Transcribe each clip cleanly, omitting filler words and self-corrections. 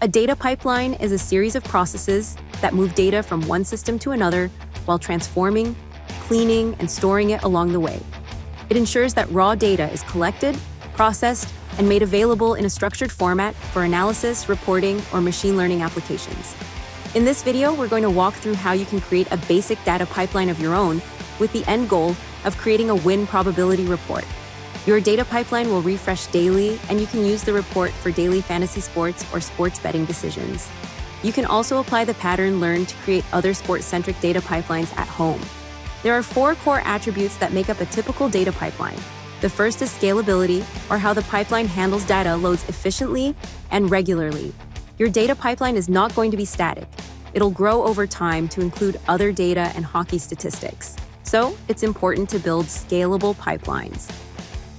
A data pipeline is a series of processes that move data from one system to another while transforming, cleaning, and storing it along the way. It ensures that raw data is collected, processed, and made available in a structured format for analysis, reporting, or machine learning applications. In this video, we're going to walk through how you can create a basic data pipeline of your own with the end goal of creating a win probability report. Your data pipeline will refresh daily, and you can use the report for daily fantasy sports or sports betting decisions. You can also apply the pattern learned to create other sports-centric data pipelines at home. There are 4 core attributes that make up a typical data pipeline. The first is scalability, or how the pipeline handles data loads efficiently and regularly. Your data pipeline is not going to be static. It'll grow over time to include other data and hockey statistics. So, it's important to build scalable pipelines.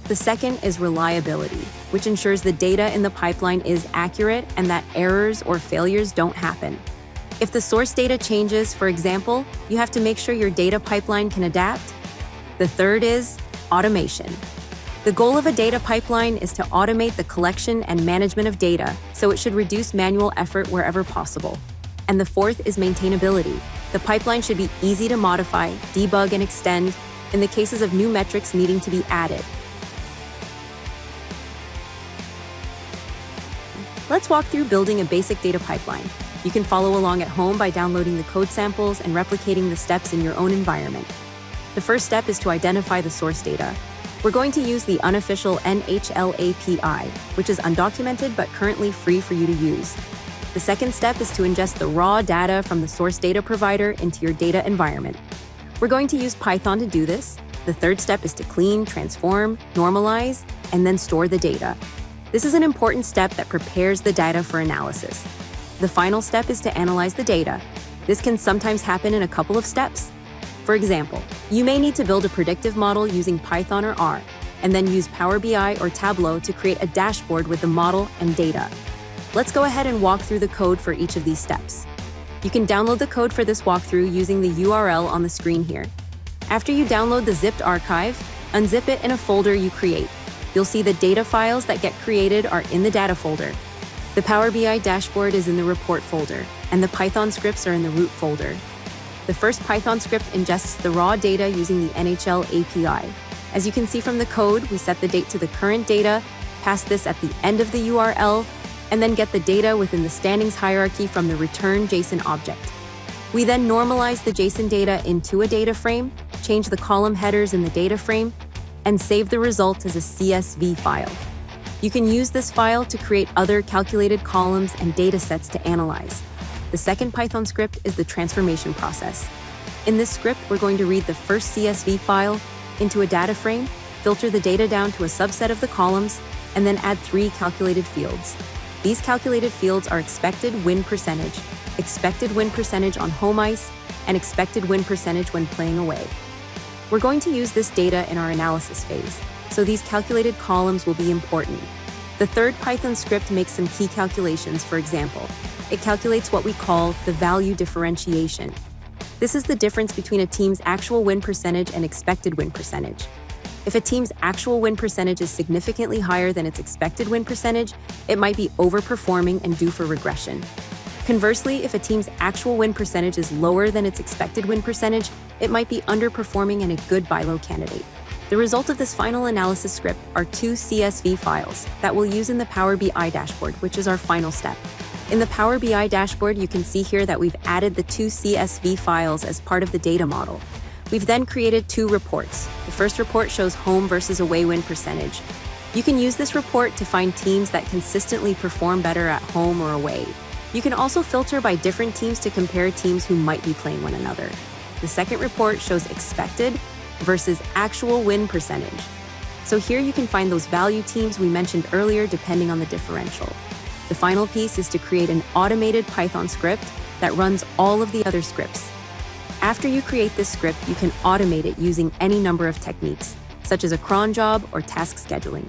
The second is reliability, which ensures the data in the pipeline is accurate and that errors or failures don't happen. If the source data changes, for example, you have to make sure your data pipeline can adapt. The third is automation. The goal of a data pipeline is to automate the collection and management of data, so it should reduce manual effort wherever possible. And the fourth is maintainability. The pipeline should be easy to modify, debug, and extend in the cases of new metrics needing to be added. Let's walk through building a basic data pipeline. You can follow along at home by downloading the code samples and replicating the steps in your own environment. The first step is to identify the source data. We're going to use the unofficial NHL API, which is undocumented but currently free for you to use. The second step is to ingest the raw data from the source data provider into your data environment. We're going to use Python to do this. The third step is to clean, transform, normalize, and then store the data. This is an important step that prepares the data for analysis. The final step is to analyze the data. This can sometimes happen in a couple of steps. For example, you may need to build a predictive model using Python or R, and then use Power BI or Tableau to create a dashboard with the model and data. Let's go ahead and walk through the code for each of these steps. You can download the code for this walkthrough using the URL on the screen here. After you download the zipped archive, unzip it in a folder you create. You'll see the data files that get created are in the data folder. The Power BI dashboard is in the report folder, and the Python scripts are in the root folder. The first Python script ingests the raw data using the NHL API. As you can see from the code, we set the date to the current data, pass this at the end of the URL, and then get the data within the standings hierarchy from the return JSON object. We then normalize the JSON data into a data frame, change the column headers in the data frame, and save the result as a CSV file. You can use this file to create other calculated columns and data sets to analyze. The second Python script is the transformation process. In this script, we're going to read the first CSV file into a data frame, filter the data down to a subset of the columns, and then add 3 calculated fields. These calculated fields are expected win percentage on home ice, and expected win percentage when playing away. We're going to use this data in our analysis phase, so these calculated columns will be important. The third Python script makes some key calculations. For example, it calculates what we call the value differentiation. This is the difference between a team's actual win percentage and expected win percentage. If a team's actual win percentage is significantly higher than its expected win percentage, it might be overperforming and due for regression. Conversely, if a team's actual win percentage is lower than its expected win percentage, it might be underperforming and a good buy low candidate. The result of this final analysis script are 2 CSV files that we'll use in the Power BI dashboard, which is our final step. In the Power BI dashboard, you can see here that we've added the 2 CSV files as part of the data model. We've then created 2 reports. The first report shows home versus away win percentage. You can use this report to find teams that consistently perform better at home or away. You can also filter by different teams to compare teams who might be playing one another. The second report shows expected versus actual win percentage. So here you can find those value teams we mentioned earlier depending on the differential. The final piece is to create an automated Python script that runs all of the other scripts. After you create this script, you can automate it using any number of techniques, such as a cron job or task scheduling.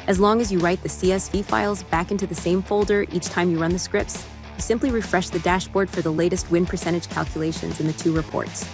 As long as you write the CSV files back into the same folder each time you run the scripts, you simply refresh the dashboard for the latest win percentage calculations in the 2 reports.